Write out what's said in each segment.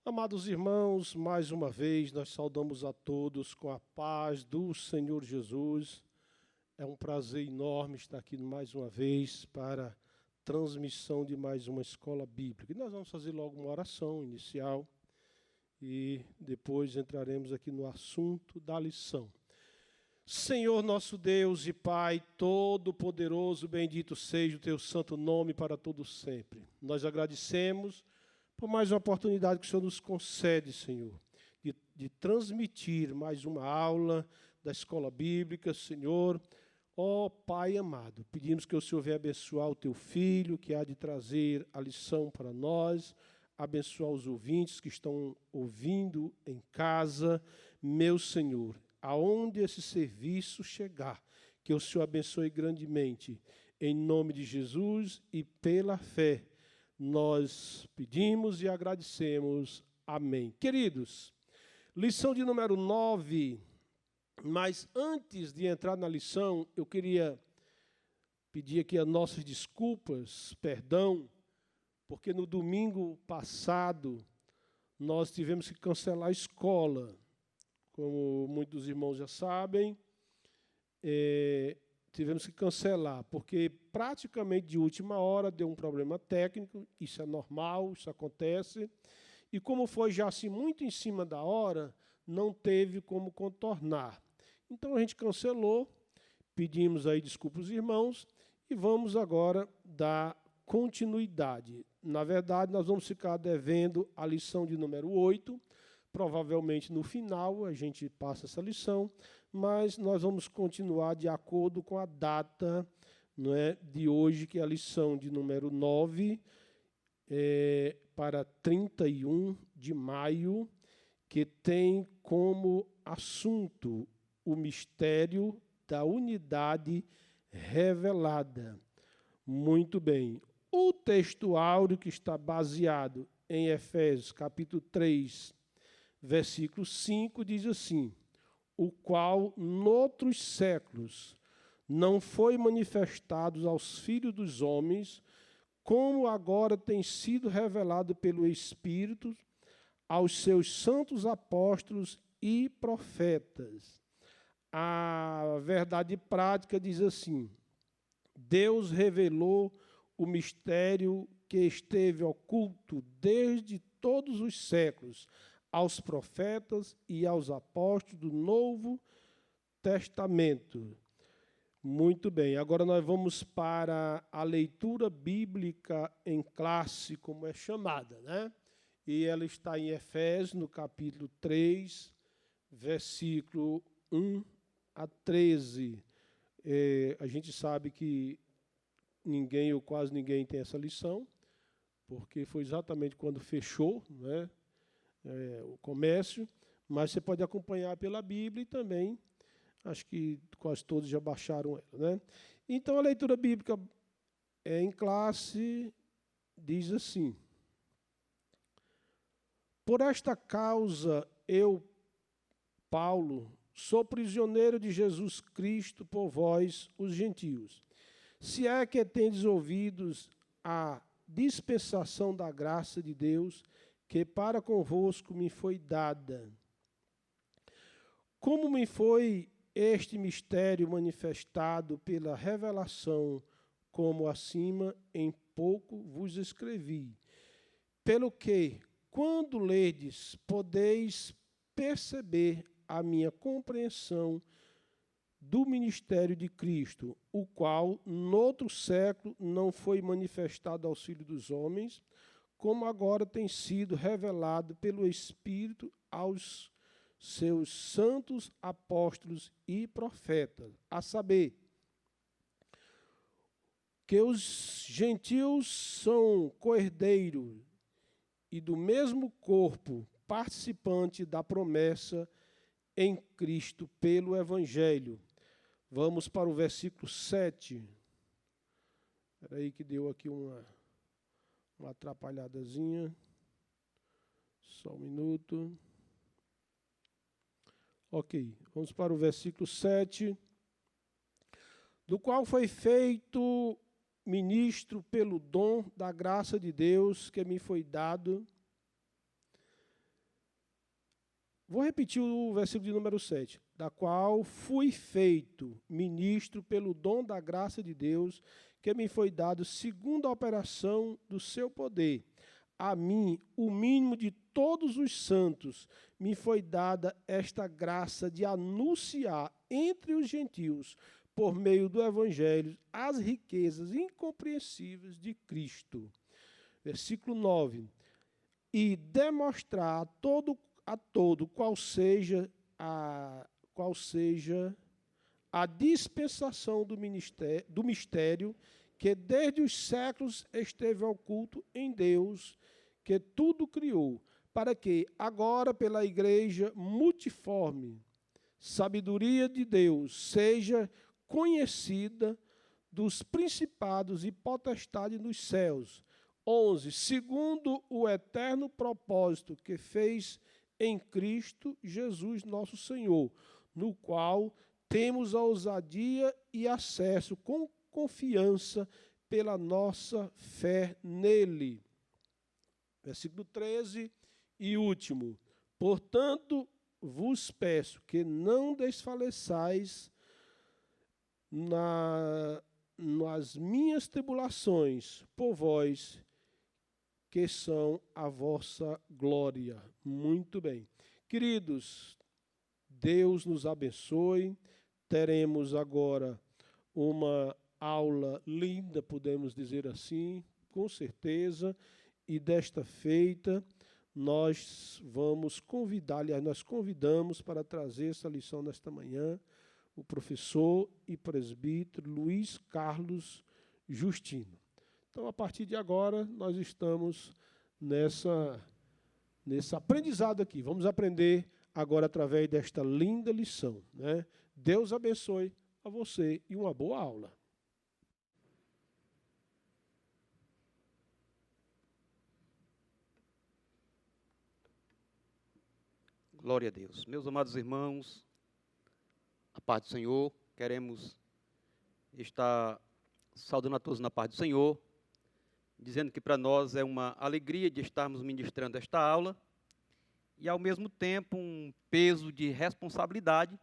Amados irmãos, mais uma vez nós saudamos a todos com a paz do Senhor Jesus. É um prazer enorme estar aqui mais uma vez para a transmissão de mais uma escola bíblica. E nós vamos fazer logo uma oração inicial e depois entraremos aqui no assunto da lição. Senhor nosso Deus e Pai, todo-poderoso, bendito seja o teu santo nome para todo sempre. Nós agradecemos por mais uma oportunidade que o Senhor nos concede, Senhor, de transmitir mais uma aula da escola bíblica, Senhor. Ó Pai amado, pedimos que o Senhor venha abençoar o teu filho, que há de trazer a lição para nós, abençoar os ouvintes que estão ouvindo em casa, meu Senhor. Aonde esse serviço chegar, que o Senhor abençoe grandemente, em nome de Jesus e pela fé, nós pedimos e agradecemos. Amém. Queridos, lição de número 9, mas antes de entrar na lição, eu queria pedir aqui as nossas desculpas, perdão, porque no domingo passado nós tivemos que cancelar a escola. Como muitos irmãos já sabem, tivemos que cancelar, porque praticamente de última hora deu um problema técnico, isso é normal, isso acontece, e como foi já assim muito em cima da hora, não teve como contornar. Então a gente cancelou, pedimos aí desculpas aos irmãos, e vamos agora dar continuidade. Na verdade, nós vamos ficar devendo a lição de número 8, provavelmente no final a gente passa essa lição, mas nós vamos continuar de acordo com a data, não é, de hoje, que é a lição de número 9, para 31 de maio, que tem como assunto o mistério da unidade revelada. Muito bem. O texto áureo, que está baseado em Efésios, capítulo 3, versículo 5, diz assim: o qual, noutros séculos, não foi manifestado aos filhos dos homens, como agora tem sido revelado pelo Espírito aos seus santos apóstolos e profetas. A verdade prática diz assim: Deus revelou o mistério que esteve oculto desde todos os séculos aos profetas e aos apóstolos do Novo Testamento. Muito bem, agora nós vamos para a leitura bíblica em classe, como é chamada, né? E ela está em Efésios, no capítulo 3, versículo 1 a 13. A gente sabe que ninguém ou quase ninguém tem essa lição, porque foi exatamente quando fechou, né? O comércio, mas você pode acompanhar pela Bíblia e também, acho que quase todos já baixaram ela, né? Então, a leitura bíblica em classe diz assim: por esta causa, eu, Paulo, sou prisioneiro de Jesus Cristo por vós, os gentios. Se é que tendes ouvidos a dispensação da graça de Deus, que para convosco me foi dada. Como me foi este mistério manifestado pela revelação, como acima em pouco vos escrevi. Pelo que, quando ledes, podeis perceber a minha compreensão do ministério de Cristo, o qual, noutro século, não foi manifestado aos filhos dos homens, como agora tem sido revelado pelo Espírito aos seus santos apóstolos e profetas, a saber, que os gentios são coerdeiros e do mesmo corpo, participante da promessa em Cristo pelo Evangelho. Vamos para o versículo 7. Espera aí que deu aqui uma atrapalhadazinha. Só um minuto. Ok, vamos para o versículo 7. Do qual foi feito ministro pelo dom da graça de Deus que me foi dado, Vou repetir o versículo de número 7. Da qual fui feito ministro pelo dom da graça de Deus, que me foi dado segundo a operação do seu poder. A mim, o mínimo de todos os santos, me foi dada esta graça de anunciar entre os gentios, por meio do Evangelho, as riquezas incompreensíveis de Cristo. Versículo 9. E demonstrar a todo qual seja a dispensação do mistério que desde os séculos esteve oculto em Deus, que tudo criou, para que agora pela igreja multiforme, sabedoria de Deus seja conhecida dos principados e potestades nos céus. 11. Segundo o eterno propósito que fez em Cristo Jesus nosso Senhor, no qual temos a ousadia e acesso com confiança pela nossa fé nele. Versículo 13 e último. Portanto, vos peço que não desfaleçais nas minhas tribulações por vós, que são a vossa glória. Muito bem. Queridos, Deus nos abençoe. Teremos agora uma aula linda, podemos dizer assim, com certeza. E desta feita, nós vamos convidar, aliás, nós convidamos para trazer essa lição nesta manhã, o professor e presbítero Luiz Carlos Justino. Então, a partir de agora, nós estamos nesse aprendizado aqui. Vamos aprender agora através desta linda lição, né? Deus abençoe a você e uma boa aula. Glória a Deus. Meus amados irmãos, a paz do Senhor, queremos estar saudando a todos na paz do Senhor, dizendo que para nós é uma alegria de estarmos ministrando esta aula e, ao mesmo tempo, um peso de responsabilidade,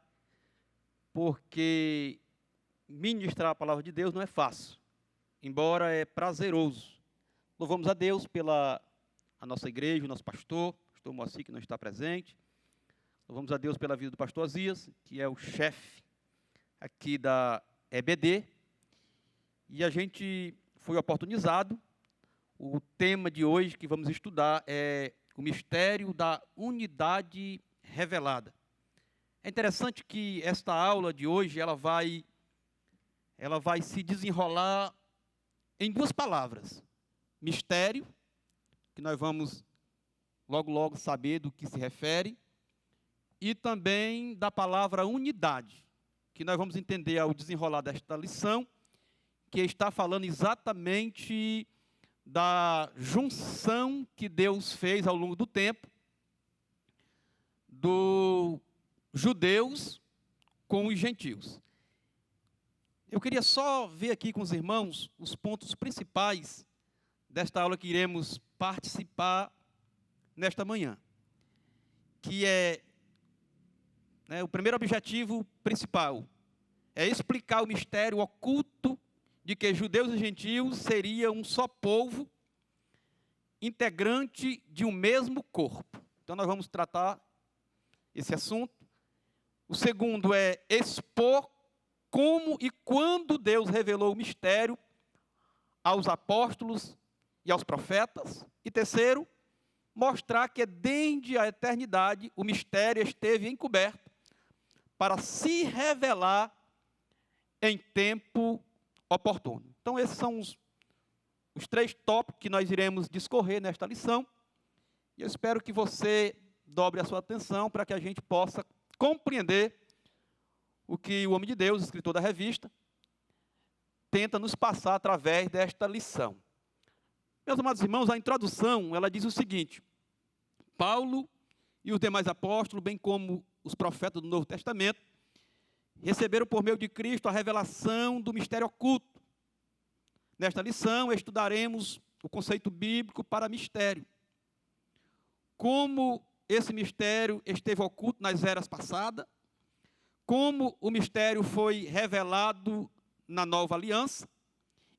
porque ministrar a palavra de Deus não é fácil, embora é prazeroso. Louvamos a Deus pela a nossa igreja, o nosso pastor Moacir, que não está presente. Louvamos a Deus pela vida do pastor Azias, que é o chefe aqui da EBD. E a gente foi oportunizado. O tema de hoje que vamos estudar é o mistério da unidade revelada. É interessante que esta aula de hoje ela vai se desenrolar em duas palavras. Mistério, que nós vamos logo saber do que se refere, e também da palavra unidade, que nós vamos entender ao desenrolar desta lição, que está falando exatamente da junção que Deus fez ao longo do tempo, dos judeus com os gentios. Eu queria só ver aqui com os irmãos os pontos principais desta aula que iremos participar nesta manhã, que é o primeiro objetivo principal, é explicar o mistério oculto de que judeus e gentios seriam um só povo, integrante de um mesmo corpo. Então, nós vamos tratar esse assunto. O segundo é expor como e quando Deus revelou o mistério aos apóstolos e aos profetas. E terceiro, mostrar que desde a eternidade o mistério esteve encoberto para se revelar em tempo oportuno. Então, esses são os três tópicos que nós iremos discorrer nesta lição. E eu espero que você dobre a sua atenção para que a gente possa compreender o que o homem de Deus, escritor da revista, tenta nos passar através desta lição. Meus amados irmãos, a introdução, ela diz o seguinte: Paulo e os demais apóstolos, bem como os profetas do Novo Testamento, receberam por meio de Cristo a revelação do mistério oculto. Nesta lição, estudaremos o conceito bíblico para mistério. Como esse mistério esteve oculto nas eras passadas, como o mistério foi revelado na nova aliança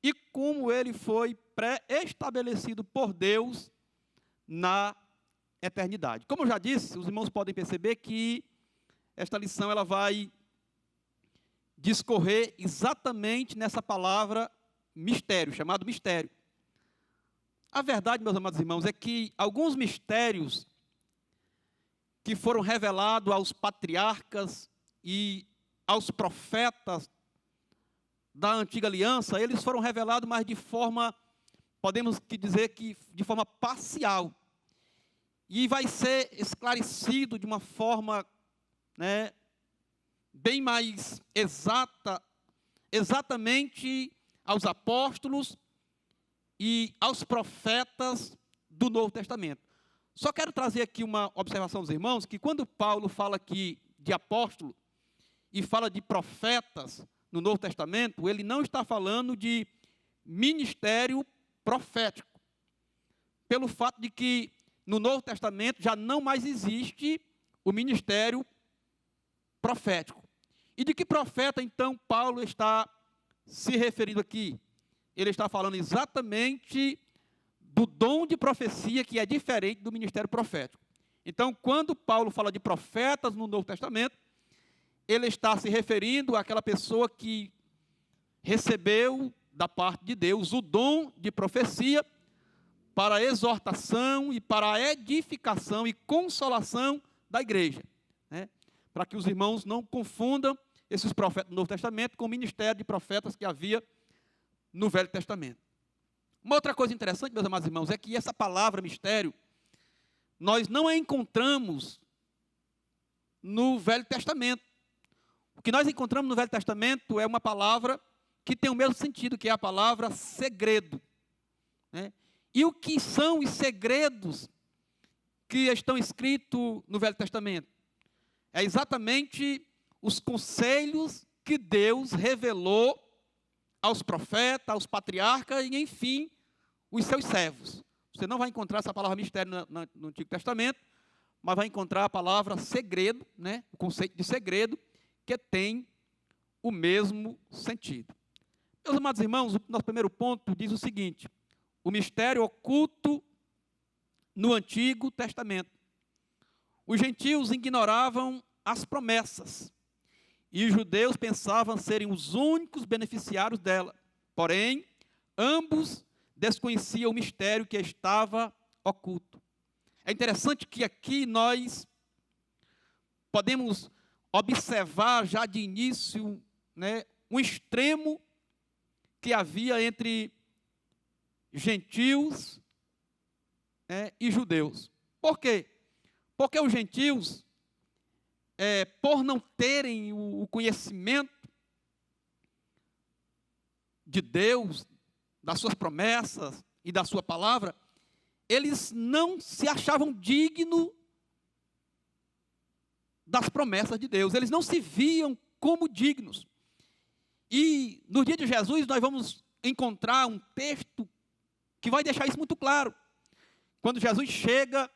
e como ele foi pré-estabelecido por Deus na eternidade. Como eu já disse, os irmãos podem perceber que esta lição ela vai discorrer exatamente nessa palavra mistério, chamado mistério. A verdade, meus amados irmãos, é que alguns mistérios que foram revelados aos patriarcas e aos profetas da antiga aliança, eles foram revelados, mas de forma, podemos dizer que de forma parcial. E vai ser esclarecido de uma forma, bem mais exata, exatamente aos apóstolos e aos profetas do Novo Testamento. Só quero trazer aqui uma observação aos irmãos, que quando Paulo fala aqui de apóstolo e fala de profetas no Novo Testamento, ele não está falando de ministério profético, pelo fato de que no Novo Testamento já não mais existe o ministério profético. E de que profeta, então, Paulo está se referindo aqui? Ele está falando exatamente do dom de profecia, que é diferente do ministério profético. Então, quando Paulo fala de profetas no Novo Testamento, ele está se referindo àquela pessoa que recebeu da parte de Deus o dom de profecia para a exortação e para a edificação e consolação da igreja, para que os irmãos não confundam esses profetas do Novo Testamento com o ministério de profetas que havia no Velho Testamento. Uma outra coisa interessante, meus amados irmãos, é que essa palavra mistério, nós não a encontramos no Velho Testamento. O que nós encontramos no Velho Testamento é uma palavra que tem o mesmo sentido, que é a palavra segredo. E o que são os segredos que estão escritos no Velho Testamento? É exatamente os conselhos que Deus revelou aos profetas, aos patriarcas e, enfim, os seus servos. Você não vai encontrar essa palavra mistério no Antigo Testamento, mas vai encontrar a palavra segredo, o conceito de segredo, que tem o mesmo sentido. Meus amados irmãos, o nosso primeiro ponto diz o seguinte: o mistério oculto no Antigo Testamento. Os gentios ignoravam as promessas, e os judeus pensavam serem os únicos beneficiários dela. Porém, ambos desconheciam o mistério que estava oculto. É interessante que aqui nós podemos observar já de início, um extremo que havia entre gentios e judeus. Por quê? Porque os gentios, por não terem o conhecimento de Deus, das suas promessas e da sua palavra, eles não se achavam dignos das promessas de Deus, eles não se viam como dignos. E no dia de Jesus nós vamos encontrar um texto que vai deixar isso muito claro. Quando Jesus chega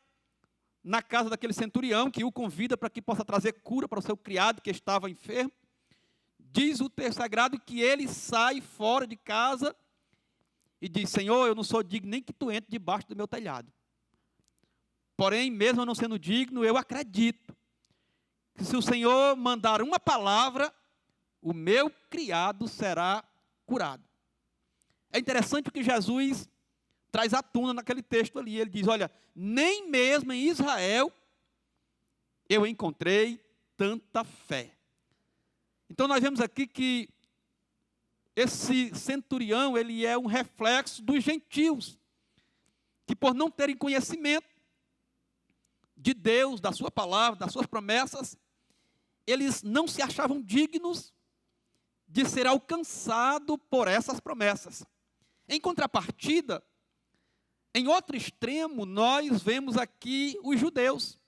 na casa daquele centurião, que o convida para que possa trazer cura para o seu criado que estava enfermo, diz o texto sagrado que ele sai fora de casa e diz: Senhor, eu não sou digno nem que tu entre debaixo do meu telhado. Porém, mesmo eu não sendo digno, eu acredito que se o Senhor mandar uma palavra, o meu criado será curado. É interessante que Jesus traz à tona naquele texto ali. Ele diz: olha, nem mesmo em Israel eu encontrei tanta fé. Então nós vemos aqui que esse centurião, ele é um reflexo dos gentios, que por não terem conhecimento de Deus, da sua palavra, das suas promessas, eles não se achavam dignos de ser alcançado por essas promessas. Em contrapartida, em outro extremo, nós vemos aqui os judeus,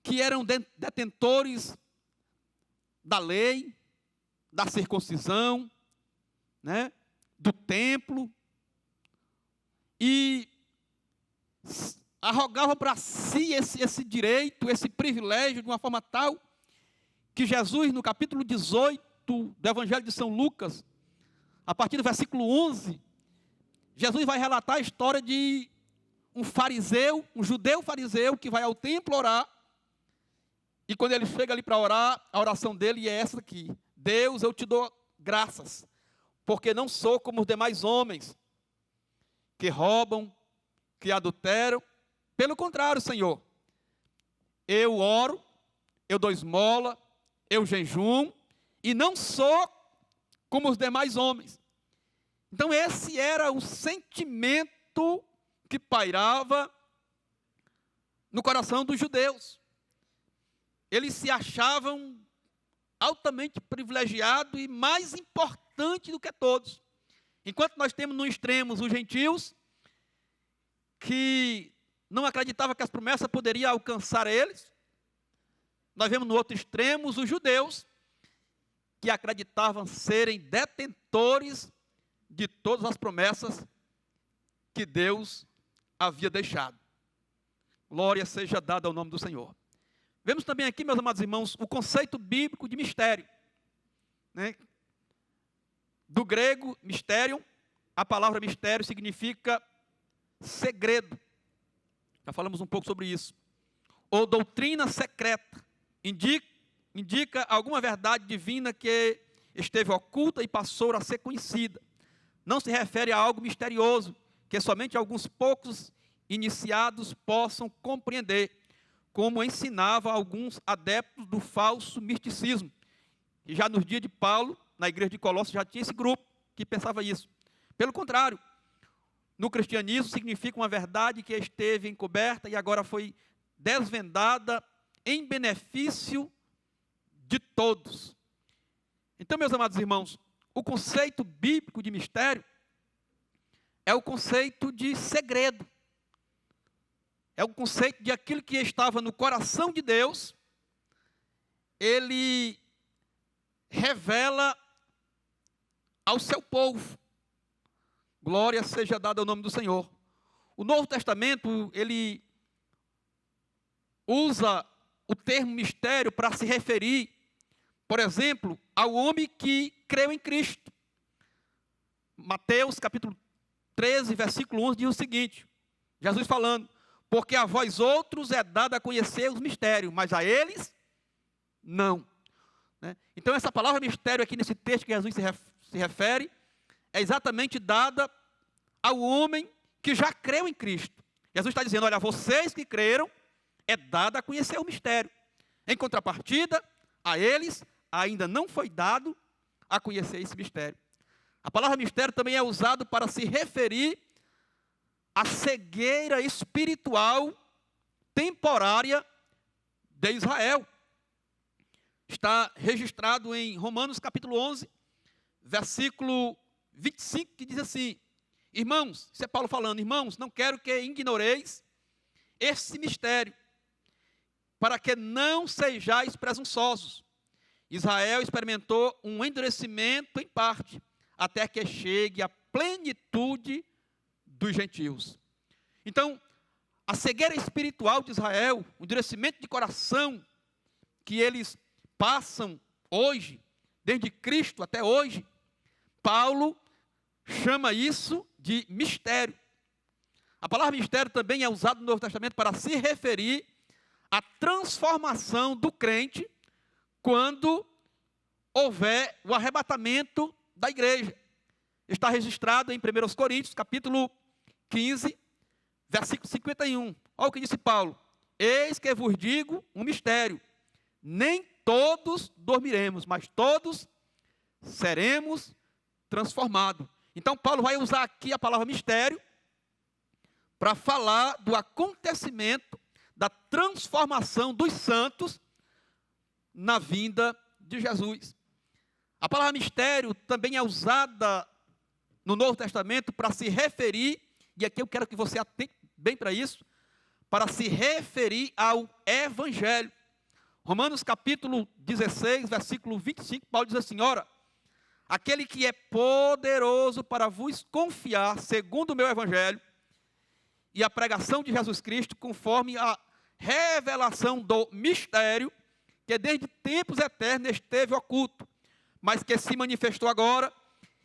que eram detentores da lei, da circuncisão, do templo, e arrogavam para si esse direito, esse privilégio, de uma forma tal que Jesus, no capítulo 18 do Evangelho de São Lucas, a partir do versículo 11, Jesus vai relatar a história de um fariseu, um judeu fariseu, que vai ao templo orar, e quando ele chega ali para orar, a oração dele é essa aqui: Deus, eu te dou graças, porque não sou como os demais homens, que roubam, que adulteram. Pelo contrário, Senhor, eu oro, eu dou esmola, eu jejum, e não sou como os demais homens. Então esse era o sentimento que pairava no coração dos judeus. Eles se achavam altamente privilegiados e mais importantes do que todos. Enquanto nós temos no extremo os gentios, que não acreditavam que as promessas poderiam alcançar eles, nós vemos no outro extremo os judeus, que acreditavam serem detentores de todas as promessas que Deus havia deixado. Glória seja dada ao nome do Senhor. Vemos também aqui, meus amados irmãos, o conceito bíblico de mistério, né? Do grego, mistério, a palavra mistério significa segredo. Já falamos um pouco sobre isso. Ou doutrina secreta, indica alguma verdade divina que esteve oculta e passou a ser conhecida. Não se refere a algo misterioso, que somente alguns poucos iniciados possam compreender, como ensinava alguns adeptos do falso misticismo. E já nos dias de Paulo, na igreja de Colossos, já tinha esse grupo que pensava isso. Pelo contrário, no cristianismo significa uma verdade que esteve encoberta e agora foi desvendada em benefício de todos. Então, meus amados irmãos, o conceito bíblico de mistério é o conceito de segredo. É o conceito de aquilo que estava no coração de Deus, ele revela ao seu povo. Glória seja dada ao nome do Senhor. O Novo Testamento, ele usa o termo mistério para se referir, por exemplo, ao homem que creu em Cristo. Mateus capítulo 13, versículo 11, diz o seguinte, Jesus falando: porque a vós outros é dado a conhecer os mistérios, mas a eles não. Né? Então essa palavra mistério aqui nesse texto que Jesus se refere, é exatamente dada ao homem que já creu em Cristo. Jesus está dizendo: olha, vocês que creram, é dado a conhecer o mistério. Em contrapartida, a eles ainda não foi dado a conhecer esse mistério. A palavra mistério também é usado para se referir à cegueira espiritual temporária de Israel. Está registrado em Romanos capítulo 11, versículo 25, que diz assim: irmãos, isso é Paulo falando, irmãos, não quero que ignoreis esse mistério, para que não sejais presunçosos. Israel experimentou um endurecimento em parte, até que chegue a plenitude dos gentios. Então, a cegueira espiritual de Israel, o endurecimento de coração que eles passam hoje, desde Cristo até hoje, Paulo chama isso de mistério. A palavra mistério também é usada no Novo Testamento para se referir à transformação do crente quando houver o arrebatamento da igreja. Está registrado em 1 Coríntios, capítulo 15, versículo 51. Olha o que disse Paulo: eis que vos digo um mistério, nem todos dormiremos, mas todos seremos transformados. Então Paulo vai usar aqui a palavra mistério para falar do acontecimento da transformação dos santos na vinda de Jesus. A palavra mistério também é usada no Novo Testamento para se referir, e aqui eu quero que você atente bem para isso, para se referir ao Evangelho. Romanos capítulo 16, versículo 25, Paulo diz assim: ora, aquele que é poderoso para vos confiar, segundo o meu Evangelho, e a pregação de Jesus Cristo conforme a revelação do mistério que desde tempos eternos esteve oculto, mas que se manifestou agora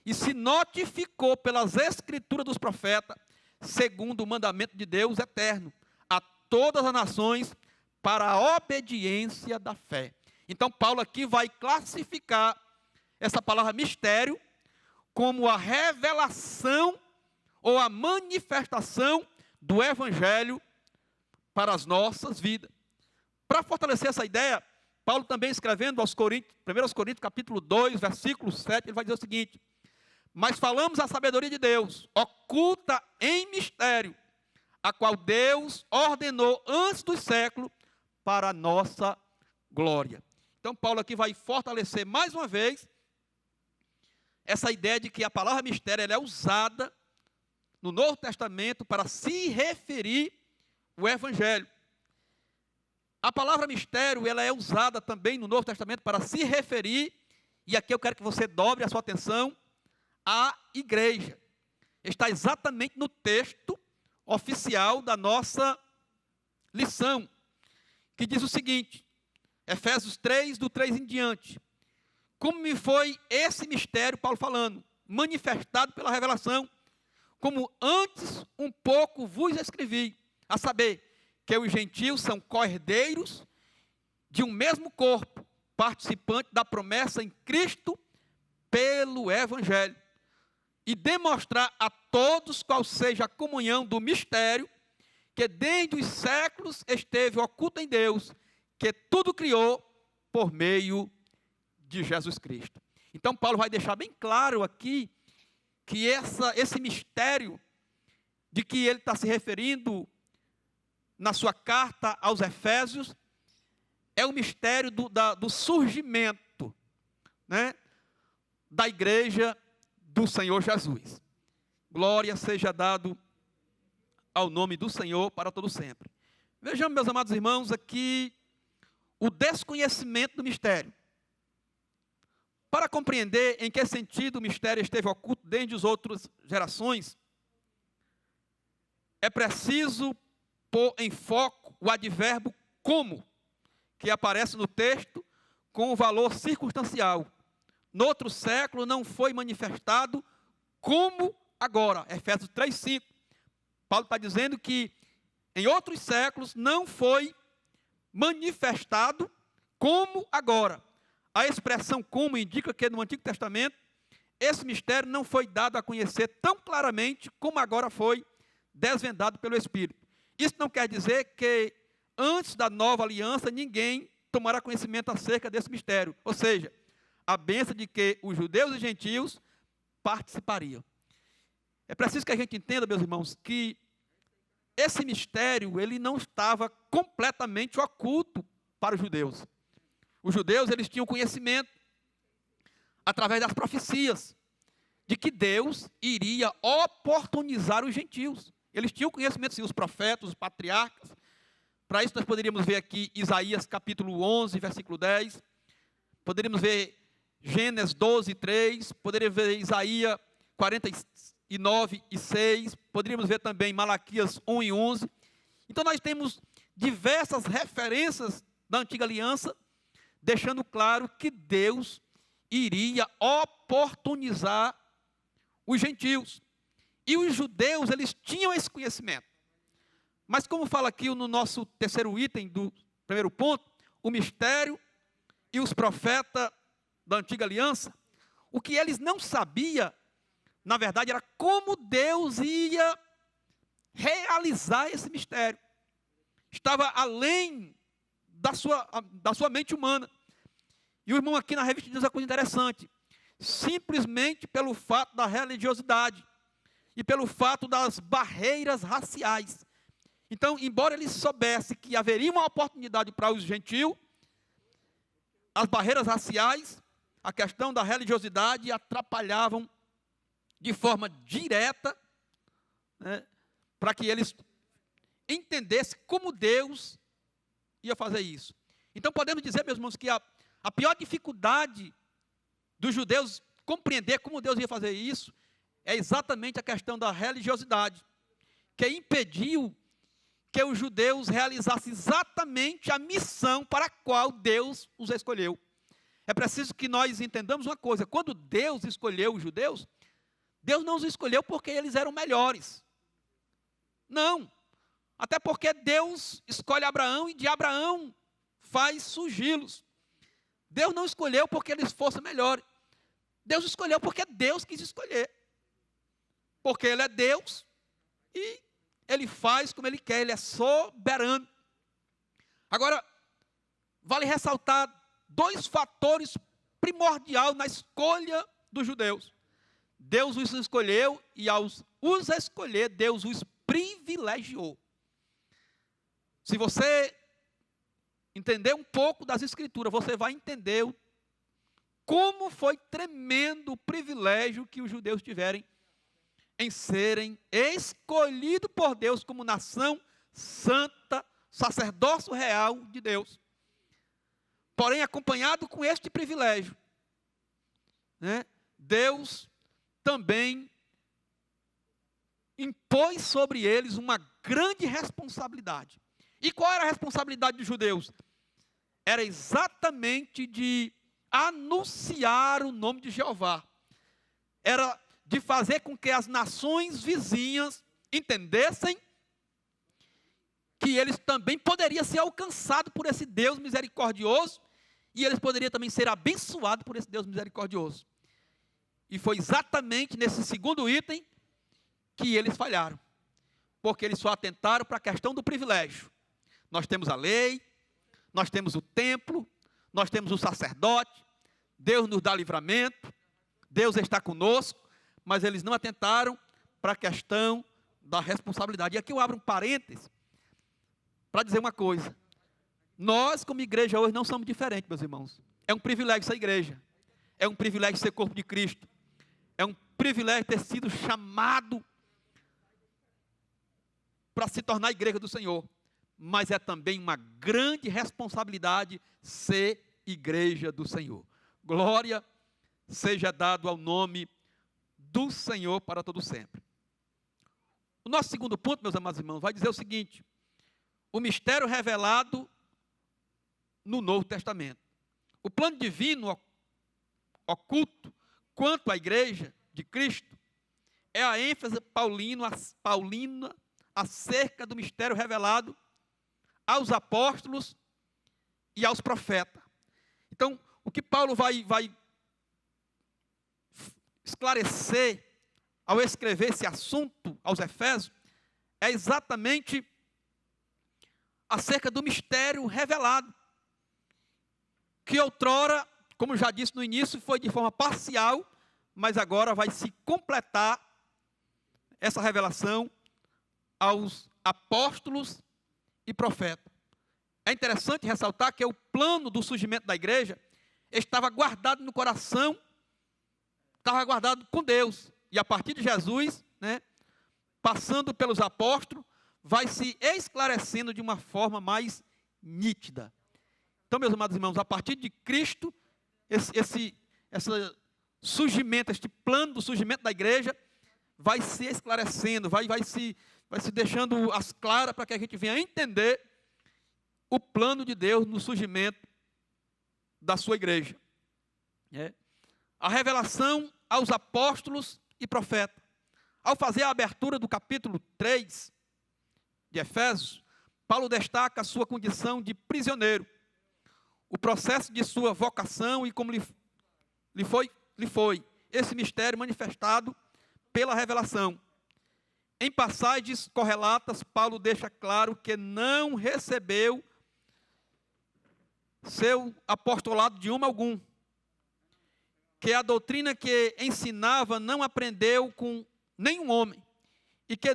e se notificou pelas escrituras dos profetas, segundo o mandamento de Deus eterno, a todas as nações para a obediência da fé. Então Paulo aqui vai classificar essa palavra mistério como a revelação ou a manifestação do Evangelho para as nossas vidas. Para fortalecer essa ideia, Paulo também escrevendo aos Coríntios, 1 Coríntios capítulo 2, versículo 7, ele vai dizer o seguinte: mas falamos a sabedoria de Deus, oculta em mistério, a qual Deus ordenou antes dos séculos para a nossa glória. Então Paulo aqui vai fortalecer mais uma vez essa ideia de que a palavra mistério ela é usada no Novo Testamento para se referir ao Evangelho. A palavra mistério ela é usada também no Novo Testamento para se referir, e aqui eu quero que você dobre a sua atenção, à igreja. Está exatamente no texto oficial da nossa lição, que diz o seguinte, Efésios 3, do 3 em diante. Como me foi esse mistério, Paulo falando, manifestado pela revelação, como antes um pouco vos escrevi, a saber, que os gentios são co-herdeiros de um mesmo corpo, participantes da promessa em Cristo pelo Evangelho, e demonstrar a todos qual seja a comunhão do mistério, que desde os séculos esteve oculto em Deus, que tudo criou por meio de Jesus Cristo. Então Paulo vai deixar bem claro aqui, que esse mistério de que ele está se referindo na sua carta aos Efésios, é o mistério do surgimento, né, da igreja do Senhor Jesus. Glória seja dado ao nome do Senhor para todo sempre. Vejamos, meus amados irmãos, aqui o desconhecimento do mistério. Para compreender em que sentido o mistério esteve oculto desde as outras gerações, é preciso pôr em foco o advérbio como, que aparece no texto com o valor circunstancial. No outro século não foi manifestado como agora. Efésios 3:5. Paulo está dizendo que em outros séculos não foi manifestado como agora. A expressão como indica que no Antigo Testamento esse mistério não foi dado a conhecer tão claramente como agora foi desvendado pelo Espírito. Isso não quer dizer que antes da nova aliança ninguém tomará conhecimento acerca desse mistério. Ou seja, a bênção de que os judeus e gentios participariam. É preciso que a gente entenda, meus irmãos, que esse mistério ele não estava completamente oculto para os judeus. Os judeus eles tinham conhecimento, através das profecias, de que Deus iria oportunizar os gentios. Eles tinham conhecimento, sim, os profetas, os patriarcas. Para isso nós poderíamos ver aqui Isaías capítulo 11, versículo 10. Poderíamos ver Gênesis 12, 3. Poderíamos ver Isaías 49 e 6. Poderíamos ver também Malaquias 1 e 11. Então nós temos diversas referências da antiga aliança, deixando claro que Deus iria oportunizar os gentios. E os judeus, eles tinham esse conhecimento. Mas como fala aqui no nosso terceiro item do primeiro ponto, o mistério e os profetas da antiga aliança, o que eles não sabiam, na verdade, era como Deus ia realizar esse mistério. Estava além da sua mente humana. E o irmão aqui na revista diz uma coisa interessante. Simplesmente pelo fato da religiosidade e pelo fato das barreiras raciais. Então, embora ele soubesse que haveria uma oportunidade para os gentios, as barreiras raciais, a questão da religiosidade atrapalhavam de forma direta, né, para que eles entendessem como Deus ia fazer isso. Então, podemos dizer, meus irmãos, que a pior dificuldade dos judeus compreender como Deus ia fazer isso é exatamente a questão da religiosidade, que impediu que os judeus realizassem exatamente a missão para a qual Deus os escolheu. É preciso que nós entendamos uma coisa: quando Deus escolheu os judeus, Deus não os escolheu porque eles eram melhores. Não. Até porque Deus escolhe Abraão e de Abraão faz surgi-los. Deus não escolheu porque eles fossem melhores. Deus escolheu porque Deus quis escolher. Porque Ele é Deus e Ele faz como Ele quer, Ele é soberano. Agora, vale ressaltar dois fatores primordiais na escolha dos judeus. Deus os escolheu e ao os escolher, Deus os privilegiou. Se você entender um pouco das Escrituras, você vai entender como foi tremendo o privilégio que os judeus tiverem em serem escolhidos por Deus como nação santa, sacerdócio real de Deus. Porém, acompanhado com este privilégio, né, Deus também impôs sobre eles uma grande responsabilidade. E qual era a responsabilidade dos judeus? Era exatamente de anunciar o nome de Jeová. Era de fazer com que as nações vizinhas entendessem que eles também poderiam ser alcançados por esse Deus misericordioso e eles poderiam também ser abençoados por esse Deus misericordioso. E foi exatamente nesse segundo item que eles falharam, porque eles só atentaram para a questão do privilégio. Nós temos a lei, nós temos o templo, nós temos o sacerdote, Deus nos dá livramento, Deus está conosco, mas eles não atentaram para a questão da responsabilidade. E aqui eu abro um parênteses para dizer uma coisa: nós como igreja hoje não somos diferentes, meus irmãos. É um privilégio ser igreja, é um privilégio ser corpo de Cristo, é um privilégio ter sido chamado para se tornar a igreja do Senhor, mas é também uma grande responsabilidade ser igreja do Senhor. Glória seja dado ao nome do Senhor para todo sempre. O nosso segundo ponto, meus amados irmãos, vai dizer o seguinte: o mistério revelado no Novo Testamento. O plano divino oculto quanto à igreja de Cristo é a ênfase paulina acerca do mistério revelado aos apóstolos e aos profetas. Então, o que Paulo vai esclarecer ao escrever esse assunto aos Efésios é exatamente acerca do mistério revelado, que outrora, como já disse no início, foi de forma parcial, mas agora vai se completar essa revelação aos apóstolos e profetas. É interessante ressaltar que o plano do surgimento da igreja estava guardado no coração, estava guardado com Deus, e a partir de Jesus, né, passando pelos apóstolos, vai se esclarecendo de uma forma mais nítida. Então, meus amados irmãos, a partir de Cristo, esse surgimento, este plano do surgimento da igreja, vai se esclarecendo, vai se deixando as claras para que a gente venha entender o plano de Deus no surgimento da sua igreja. A revelação aos apóstolos e profetas. Ao fazer a abertura do capítulo 3 de Efésios, Paulo destaca a sua condição de prisioneiro, o processo de sua vocação e como lhe foi esse mistério manifestado pela revelação. Em passagens correlatas, Paulo deixa claro que não recebeu seu apostolado de homem algum, que a doutrina que ensinava não aprendeu com nenhum homem, e que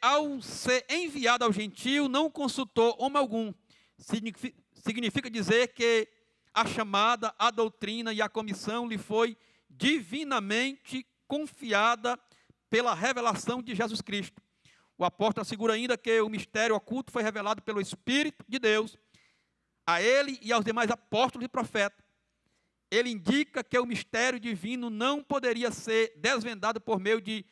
ao ser enviado ao gentio não consultou homem algum. Significa dizer que a chamada, a doutrina e a comissão lhe foi divinamente confiada pela revelação de Jesus Cristo. O apóstolo assegura ainda que o mistério oculto foi revelado pelo Espírito de Deus a ele e aos demais apóstolos e profetas. Ele indica que o mistério divino não poderia ser desvendado por meio de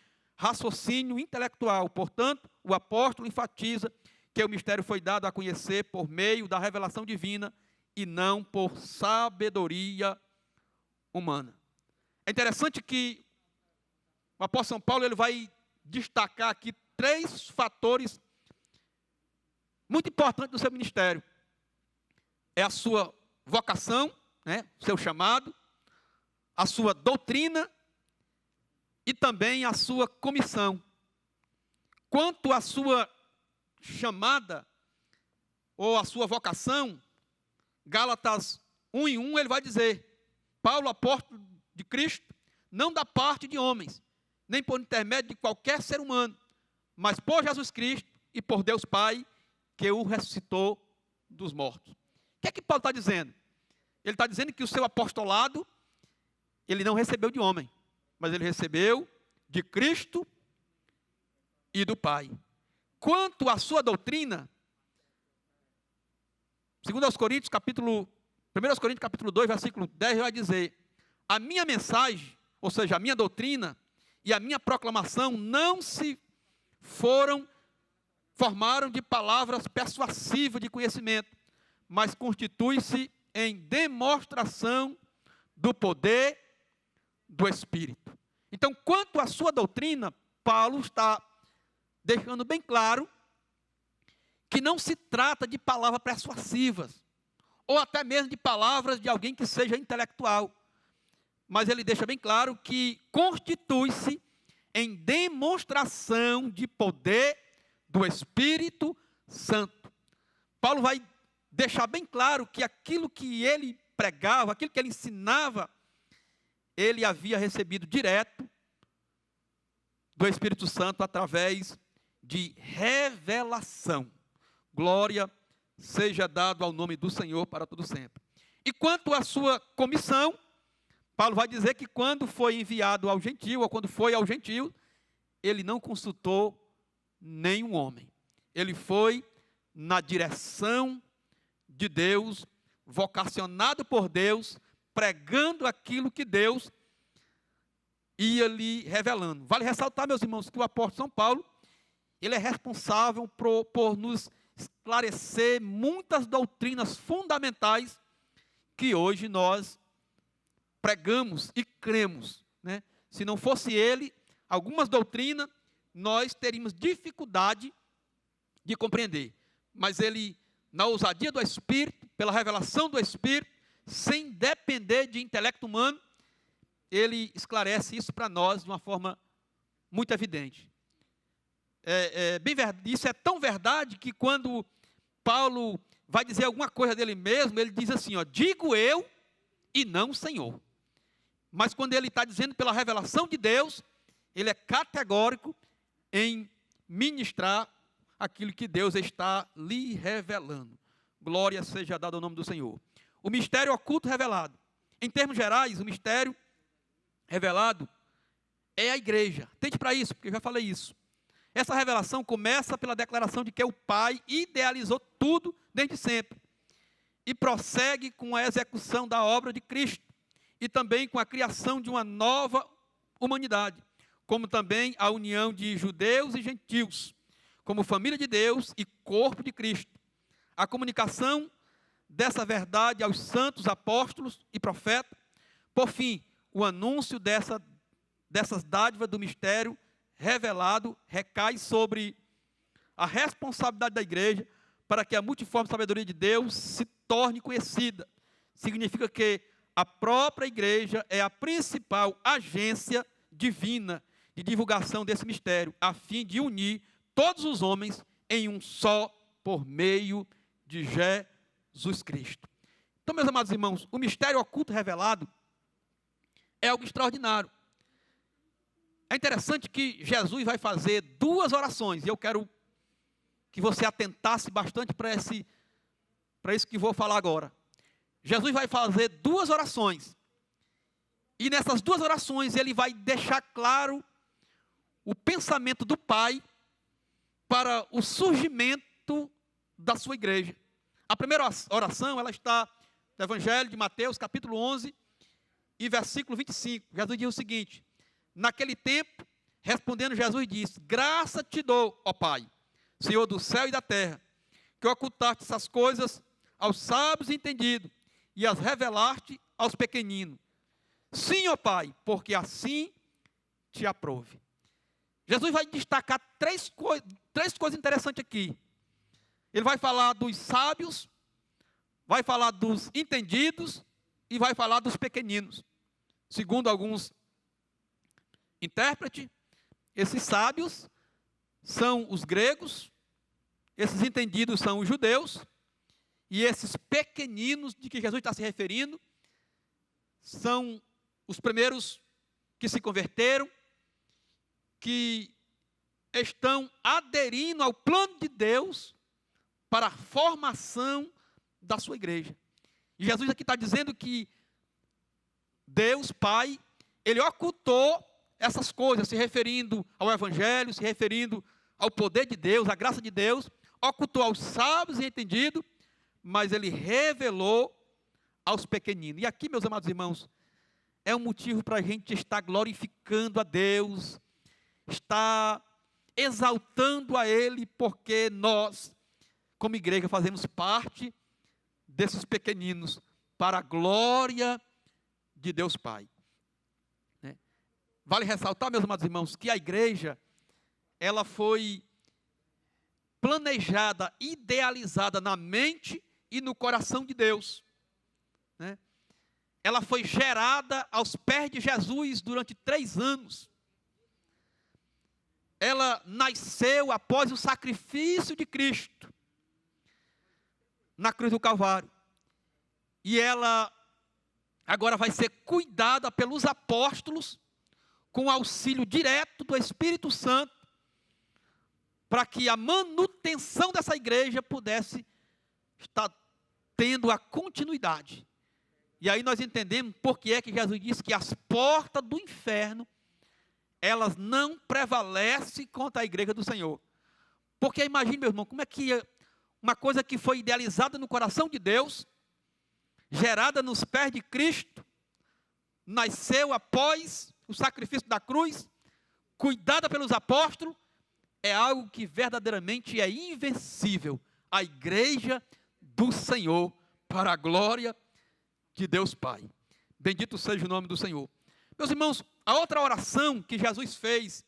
raciocínio intelectual. Portanto, o apóstolo enfatiza que o mistério foi dado a conhecer por meio da revelação divina e não por sabedoria humana. É interessante que o apóstolo São Paulo ele vai destacar aqui 3 fatores muito importantes do seu ministério. É a sua vocação, né, seu chamado, a sua doutrina e também a sua comissão. Quanto à sua chamada ou a sua vocação, Gálatas 1:1, ele vai dizer: Paulo, apóstolo de Cristo, não da parte de homens, nem por intermédio de qualquer ser humano, mas por Jesus Cristo e por Deus Pai, que o ressuscitou dos mortos. O que é que Paulo está dizendo? Ele está dizendo que o seu apostolado, ele não recebeu de homem, mas ele recebeu de Cristo e do Pai. Quanto à sua doutrina, 1 Coríntios capítulo 2, versículo 10, vai dizer: a minha mensagem, ou seja, a minha doutrina e a minha proclamação não se formaram de palavras persuasivas de conhecimento, mas constitui-se em demonstração do poder do Espírito. Então, quanto à sua doutrina, Paulo está deixando bem claro que não se trata de palavras persuasivas, ou até mesmo de palavras de alguém que seja intelectual, mas ele deixa bem claro que constitui-se em demonstração de poder do Espírito Santo. Paulo vai deixar bem claro que aquilo que ele pregava, aquilo que ele ensinava, ele havia recebido direto do Espírito Santo através de revelação. Glória seja dado ao nome do Senhor para todo sempre. E quanto à sua comissão, Paulo vai dizer que quando foi enviado ao gentio, ou quando foi ao gentio, ele não consultou nenhum homem. Ele foi na direção de Deus, vocacionado por Deus, pregando aquilo que Deus ia lhe revelando. Vale ressaltar, meus irmãos, que o apóstolo São Paulo, ele é responsável por nos esclarecer muitas doutrinas fundamentais que hoje nós pregamos e cremos, né? Se não fosse ele, algumas doutrinas nós teríamos dificuldade de compreender. Mas ele, na ousadia do Espírito, pela revelação do Espírito, sem depender de intelecto humano, ele esclarece isso para nós de uma forma muito evidente. Isso é tão verdade que quando Paulo vai dizer alguma coisa dele mesmo, ele diz assim, ó, digo eu e não o Senhor. Mas quando ele está dizendo pela revelação de Deus, ele é categórico em ministrar aquilo que Deus está lhe revelando. Glória seja dada ao nome do Senhor. O mistério oculto revelado. Em termos gerais, o mistério revelado é a igreja. Atente para isso, porque eu já falei isso. Essa revelação começa pela declaração de que o Pai idealizou tudo desde sempre. E prossegue com a execução da obra de Cristo. E também com a criação de uma nova humanidade. Como também a união de judeus e gentios. Como família de Deus e corpo de Cristo. A comunicação dessa verdade aos santos apóstolos e profetas. Por fim, o anúncio dessas dádivas do mistério revelado recai sobre a responsabilidade da igreja para que a multiforme sabedoria de Deus se torne conhecida. Significa que a própria igreja é a principal agência divina de divulgação desse mistério, a fim de unir todos os homens em um só por meio de Jesus Cristo. Então, meus amados irmãos, o mistério oculto revelado é algo extraordinário. É interessante que Jesus vai fazer 2 orações, e eu quero que você atentasse bastante para isso que vou falar agora. Jesus vai fazer 2 orações, e nessas 2 orações ele vai deixar claro o pensamento do Pai para o surgimento da sua igreja. A primeira oração, ela está no Evangelho de Mateus, capítulo 11, e versículo 25. Jesus diz o seguinte: naquele tempo, Respondendo Jesus disse: graça te dou, ó Pai, Senhor do céu e da terra, que ocultaste essas coisas aos sábios e entendidos, e as revelaste aos pequeninos. Sim, ó Pai, porque assim te aprove. Jesus vai destacar três coisas interessantes aqui. Ele vai falar dos sábios, vai falar dos entendidos e vai falar dos pequeninos. Segundo alguns intérpretes, esses sábios são os gregos, esses entendidos são os judeus, e esses pequeninos de que Jesus está se referindo são os primeiros que se converteram, que estão aderindo ao plano de Deus para a formação da sua igreja. E Jesus aqui está dizendo que Deus, Pai, Ele ocultou essas coisas, se referindo ao Evangelho, se referindo ao poder de Deus, à graça de Deus, ocultou aos sábios e entendidos, mas Ele revelou aos pequeninos. E aqui, meus amados irmãos, é um motivo para a gente estar glorificando a Deus, estar exaltando a Ele, porque nós, como igreja, fazemos parte desses pequeninos, para a glória de Deus Pai. Vale ressaltar, meus amados irmãos, que a igreja, ela foi planejada, idealizada na mente e no coração de Deus. Ela foi gerada aos pés de Jesus durante 3 anos. Ela nasceu após o sacrifício de Cristo na cruz do Calvário. E ela agora vai ser cuidada pelos apóstolos com auxílio direto do Espírito Santo, para que a manutenção dessa igreja pudesse estar tendo a continuidade. E aí nós entendemos por que é que Jesus disse que as portas do inferno, elas não prevalecem contra a igreja do Senhor. Porque imagine, meu irmão, como é que uma coisa que foi idealizada no coração de Deus, gerada nos pés de Cristo, nasceu após o sacrifício da cruz, cuidada pelos apóstolos, é algo que verdadeiramente é invencível. A igreja do Senhor, para a glória de Deus Pai. Bendito seja o nome do Senhor. Meus irmãos, a outra oração que Jesus fez,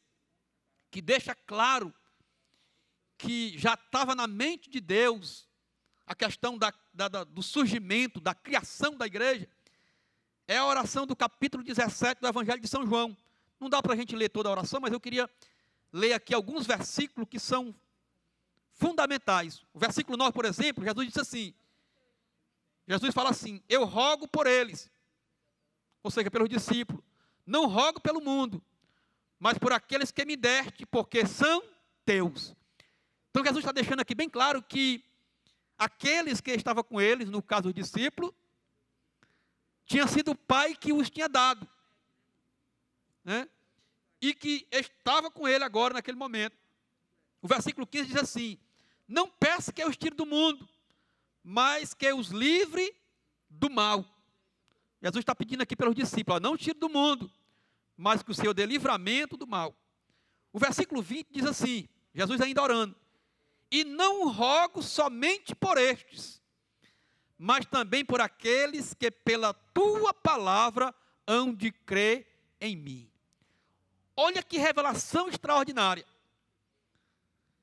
que deixa claro que já estava na mente de Deus a questão do surgimento, da criação da igreja, é a oração do capítulo 17 do Evangelho de São João. Não dá para a gente ler toda a oração, mas eu queria ler aqui alguns versículos que são fundamentais. O versículo 9, por exemplo, Jesus disse assim, Jesus fala assim: eu rogo por eles, ou seja, pelos discípulos, não rogo pelo mundo, mas por aqueles que me deste, porque são teus. Então Jesus está deixando aqui bem claro que aqueles que estavam com eles, no caso os discípulos, tinha sido o Pai que os tinha dado, e que estava com ele agora naquele momento. O versículo 15 diz assim: não peça que eu os tire do mundo, mas que os livre do mal. Jesus está pedindo aqui pelos discípulos: não tire do mundo, mas que o Senhor dê livramento do mal. O versículo 20 diz assim, Jesus ainda orando: e não rogo somente por estes, mas também por aqueles que pela tua palavra hão de crer em mim. Olha que revelação extraordinária.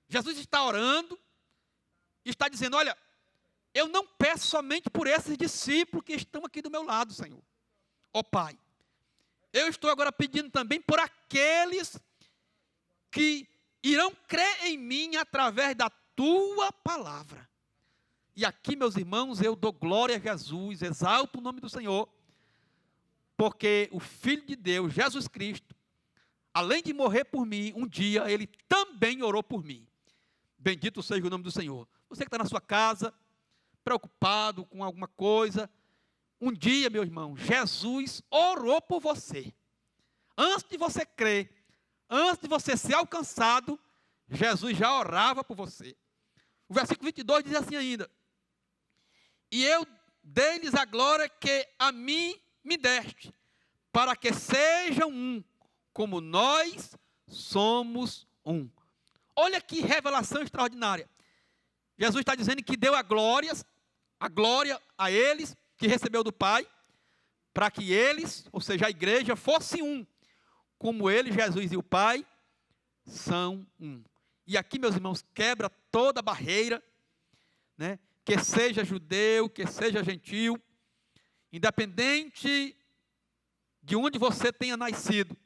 Jesus está orando, está dizendo: olha, eu não peço somente por esses discípulos que estão aqui do meu lado, Senhor. Ó Pai, eu estou agora pedindo também por aqueles que irão crer em mim através da tua palavra. E aqui, meus irmãos, eu dou glória a Jesus, exalto o nome do Senhor, porque o Filho de Deus, Jesus Cristo, além de morrer por mim, um dia Ele também orou por mim. Bendito seja o nome do Senhor. Você que está na sua casa, preocupado com alguma coisa, um dia, meu irmão, Jesus orou por você. Antes de você crer, antes de você ser alcançado, Jesus já orava por você. O versículo 22 diz assim ainda: e eu dei-lhes a glória que a mim me deste, para que sejam um, como nós somos um. Olha que revelação extraordinária. Jesus está dizendo que deu a glória a eles, que recebeu do Pai, para que eles, ou seja, a igreja, fosse um, como ele, Jesus e o Pai, são um. E aqui, meus irmãos, quebra toda a barreira, né? Que seja judeu, que seja gentil, independente de onde você tenha nascido,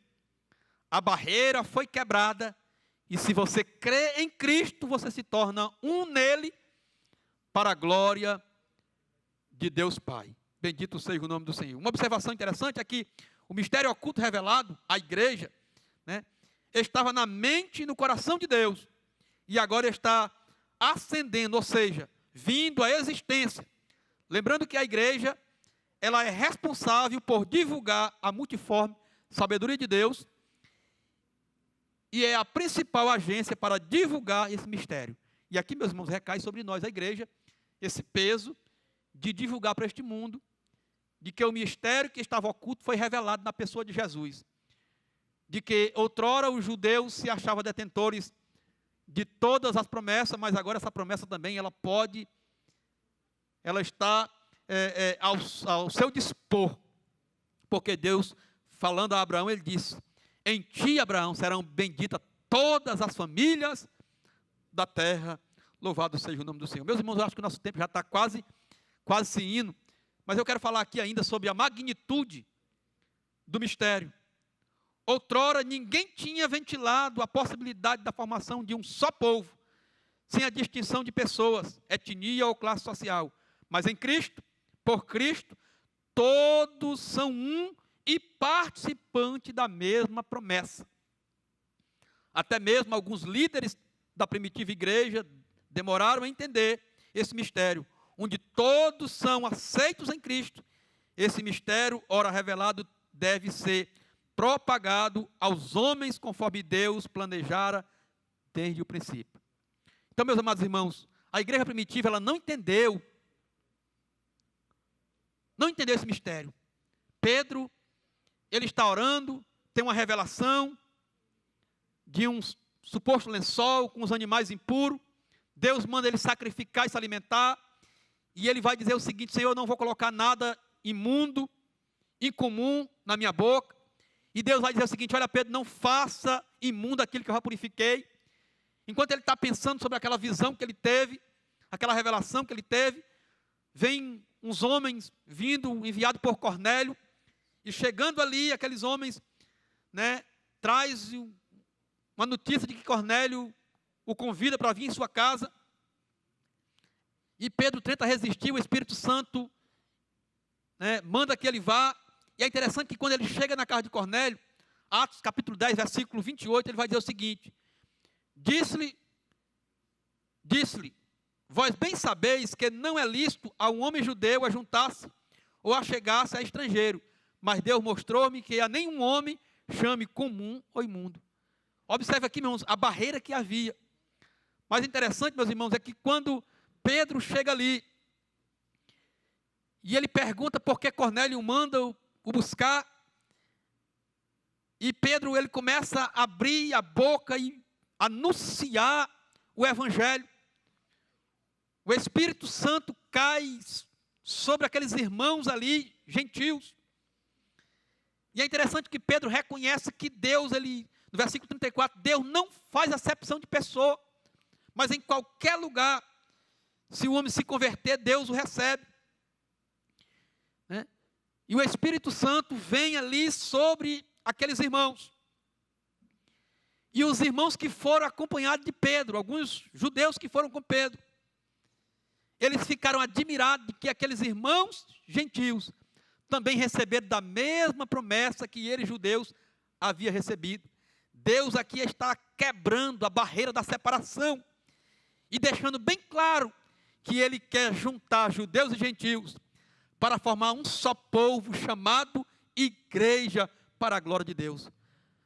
a barreira foi quebrada, e se você crê em Cristo, você se torna um nele, para a glória de Deus Pai. Bendito seja o nome do Senhor. Uma observação interessante é que o mistério oculto revelado à igreja, né, estava na mente e no coração de Deus, e agora está ascendendo, ou seja, vindo à existência. Lembrando que a igreja, ela é responsável por divulgar a multiforme sabedoria de Deus, e é a principal agência para divulgar esse mistério. E aqui, meus irmãos, recai sobre nós, a igreja, esse peso de divulgar para este mundo, de que o mistério que estava oculto foi revelado na pessoa de Jesus. De que outrora os judeus se achavam detentores de todas as promessas, mas agora essa promessa também, ela está ao seu dispor. Porque Deus, falando a Abraão, ele disse: em ti, Abraão, serão benditas todas as famílias da terra. Louvado seja o nome do Senhor. Meus irmãos, eu acho que o nosso tempo já está quase se indo, mas eu quero falar aqui ainda sobre a magnitude do mistério. Outrora, ninguém tinha ventilado a possibilidade da formação de um só povo, sem a distinção de pessoas, etnia ou classe social. Mas em Cristo, por Cristo, todos são um e participante da mesma promessa. Até mesmo alguns líderes da primitiva igreja demoraram a entender esse mistério, onde todos são aceitos em Cristo. Esse mistério, ora revelado, deve ser propagado aos homens conforme Deus planejara desde o princípio. Então, meus amados irmãos, a igreja primitiva, ela não entendeu esse mistério. Pedro, ele está orando, tem uma revelação de um suposto lençol com os animais impuros. Deus manda ele sacrificar e se alimentar, e ele vai dizer o seguinte: Senhor, eu não vou colocar nada imundo, incomum na minha boca. E Deus vai dizer o seguinte: olha, Pedro, não faça imundo aquilo que eu já purifiquei. Enquanto ele está pensando sobre aquela visão que ele teve, aquela revelação que ele teve, vem uns homens enviados por Cornélio, e chegando ali, aqueles homens, né, traz uma notícia de que Cornélio o convida para vir em sua casa, e Pedro tenta resistir, o Espírito Santo, né, manda que ele vá. E é interessante que quando ele chega na casa de Cornélio, Atos capítulo 10, versículo 28, ele vai dizer o seguinte: Disse-lhe, vós bem sabeis que não é lícito a um homem judeu ajuntar-se ou achegar-se a estrangeiro, mas Deus mostrou-me que a nenhum homem chame comum ou imundo. Observe aqui, meus irmãos, a barreira que havia. Mas interessante, meus irmãos, é que quando Pedro chega ali, e ele pergunta por que Cornélio manda o buscar, e Pedro, ele começa a abrir a boca e anunciar o evangelho. O Espírito Santo cai sobre aqueles irmãos ali, gentios. E é interessante que Pedro reconhece que Deus, no versículo 34, Deus não faz acepção de pessoa, mas em qualquer lugar, se o homem se converter, Deus o recebe. Né? E o Espírito Santo vem ali sobre aqueles irmãos. E os irmãos que foram acompanhados de Pedro, alguns judeus que foram com Pedro, eles ficaram admirados de que aqueles irmãos gentios também receberam da mesma promessa que eles, judeus, haviam recebido. Deus aqui está quebrando a barreira da separação e deixando bem claro que Ele quer juntar judeus e gentios para formar um só povo chamado igreja para a glória de Deus.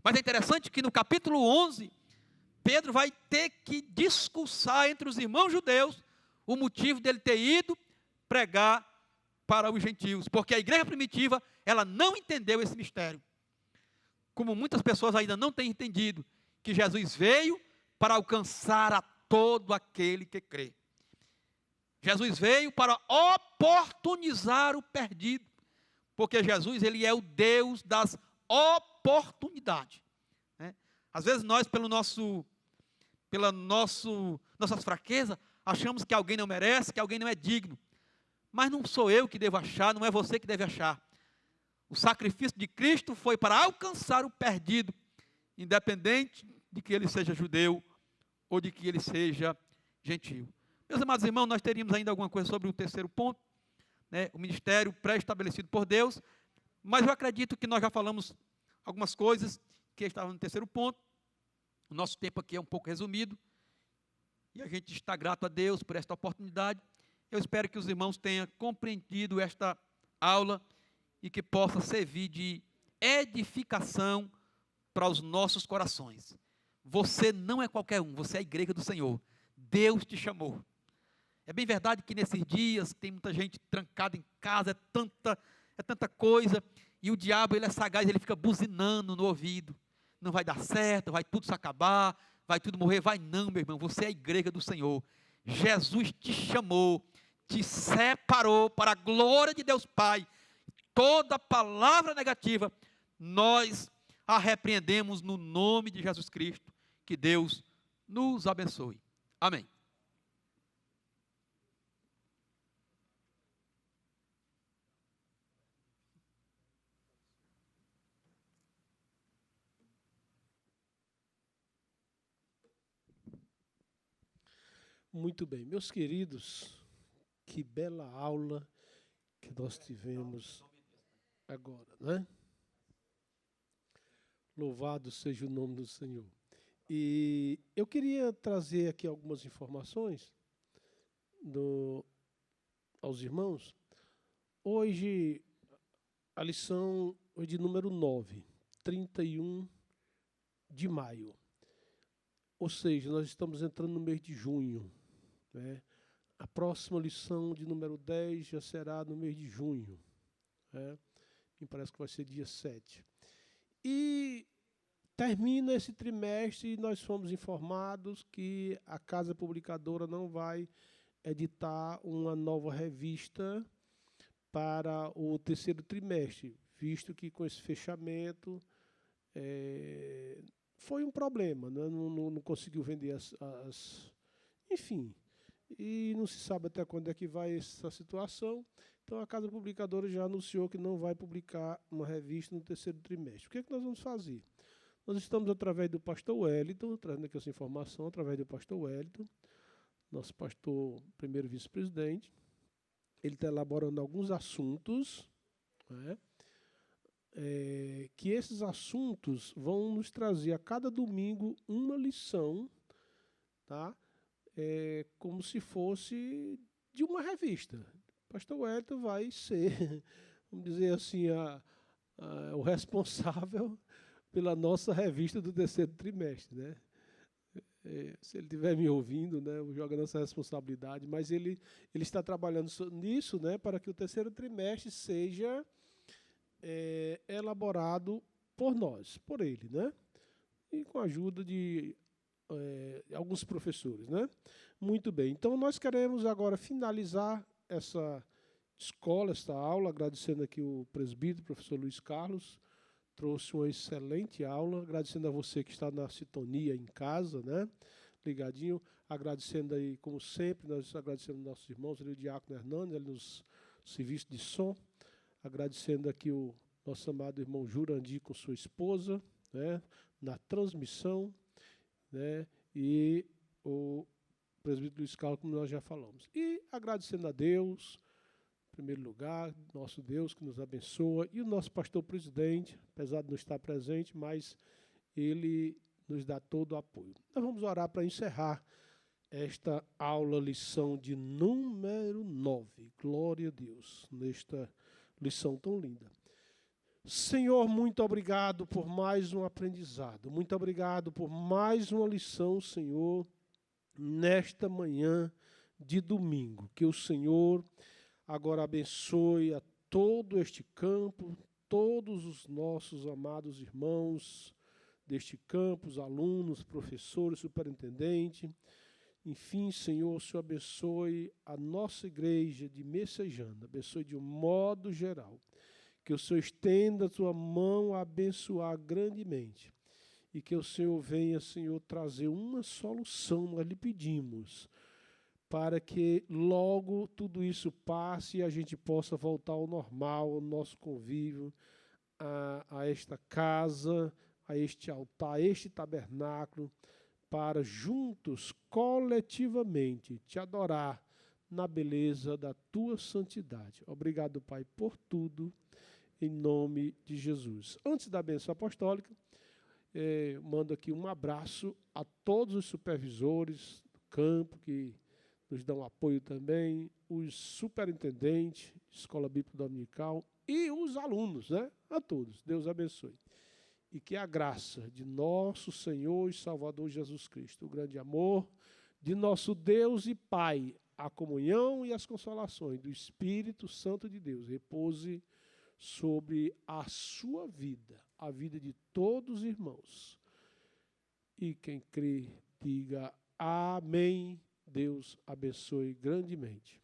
Mas é interessante que no capítulo 11, Pedro vai ter que discursar entre os irmãos judeus o motivo dele ter ido pregar para os gentios, porque a igreja primitiva, ela não entendeu esse mistério, como muitas pessoas ainda não têm entendido, que Jesus veio para alcançar a todo aquele que crê. Jesus veio para oportunizar o perdido, porque Jesus, ele é o Deus das oportunidades, né? Às vezes nós, nossas fraquezas, achamos que alguém não merece, que alguém não é digno, mas não sou eu que devo achar, não é você que deve achar. O sacrifício de Cristo foi para alcançar o perdido, independente de que ele seja judeu ou de que ele seja gentio. Meus amados irmãos, nós teríamos ainda alguma coisa sobre o terceiro ponto, né? O ministério pré-estabelecido por Deus, mas eu acredito que nós já falamos algumas coisas que estavam no terceiro ponto. O nosso tempo aqui é um pouco resumido, e a gente está grato a Deus por esta oportunidade. Eu espero que os irmãos tenham compreendido esta aula e que possa servir de edificação para os nossos corações. Você não é qualquer um, você é a igreja do Senhor. Deus te chamou. É bem verdade que nesses dias tem muita gente trancada em casa, é tanta coisa, e o diabo, ele é sagaz, ele fica buzinando no ouvido. Não vai dar certo, vai tudo se acabar, vai tudo morrer. Vai não, meu irmão, você é a igreja do Senhor. Jesus te chamou, te separou para a glória de Deus Pai. Toda palavra negativa, nós a repreendemos no nome de Jesus Cristo. Que Deus nos abençoe. Amém. Muito bem, meus queridos, que bela aula que nós tivemos agora, né? Louvado seja o nome do Senhor. E eu queria trazer aqui algumas informações aos irmãos. Hoje, a lição de número 9, 31 de maio. Ou seja, nós estamos entrando no mês de junho, né? A próxima lição de número 10 já será no mês de junho, né? Me parece que vai ser dia 7. E termina esse trimestre e nós fomos informados que a casa publicadora não vai editar uma nova revista para o terceiro trimestre, visto que com esse fechamento foi um problema, né? Não conseguiu vender enfim, e não se sabe até quando é que vai essa situação. Então a casa publicadora já anunciou que não vai publicar uma revista no terceiro trimestre. O que é que nós vamos fazer? Nós estamos, através do pastor Wellington, trazendo aqui essa informação, através do pastor Wellington, nosso pastor primeiro vice-presidente. Ele está elaborando alguns assuntos, né? Que esses assuntos vão nos trazer a cada domingo uma lição, tá? Como se fosse de uma revista. O pastor Wellington vai ser, vamos dizer assim, o responsável pela nossa revista do terceiro trimestre, né? Se ele estiver me ouvindo, né, eu jogo a nossa responsabilidade, mas ele está trabalhando nisso, né, para que o terceiro trimestre seja elaborado por nós, por ele, né? E com a ajuda de alguns professores, né? Muito bem, então nós queremos agora finalizar essa escola, esta aula, agradecendo aqui o presbítero, o professor Luiz Carlos, trouxe uma excelente aula, agradecendo a você que está na sintonia em casa, né? Ligadinho, agradecendo aí, como sempre, nós agradecendo nossos irmãos, ali, o Diácono Hernandes, ali nos serviços de som, agradecendo aqui o nosso amado irmão Jurandir com sua esposa, né? Na transmissão, né? E o presbítero Luiz Carlos, como nós já falamos. E agradecendo a Deus, em primeiro lugar, nosso Deus que nos abençoa, e o nosso pastor presidente, apesar de não estar presente, mas ele nos dá todo o apoio. Nós vamos orar para encerrar esta aula, lição de número 9. Glória a Deus, nesta lição tão linda. Senhor, muito obrigado por mais um aprendizado. Muito obrigado por mais uma lição, Senhor, nesta manhã de domingo. Que o Senhor agora abençoe a todo este campo, todos os nossos amados irmãos deste campus, alunos, professores, superintendente. Enfim, Senhor, o Senhor abençoe a nossa igreja de Messejana, abençoe de um modo geral. Que o Senhor estenda a tua mão a abençoar grandemente. E que o Senhor venha, Senhor, trazer uma solução, nós lhe pedimos, para que logo tudo isso passe e a gente possa voltar ao normal, ao nosso convívio, a esta casa, a este altar, a este tabernáculo, para juntos, coletivamente, te adorar na beleza da tua santidade. Obrigado, Pai, por tudo, em nome de Jesus. Antes da bênção apostólica, mando aqui um abraço a todos os supervisores do campo que nos dão apoio também, os superintendentes, Escola Bíblica Dominical e os alunos, né? A todos. Deus abençoe. E que a graça de nosso Senhor e Salvador Jesus Cristo, o grande amor de nosso Deus e Pai, a comunhão e as consolações do Espírito Santo de Deus repouse sobre a sua vida, a vida de todos os irmãos. E quem crê, diga amém. Deus abençoe grandemente.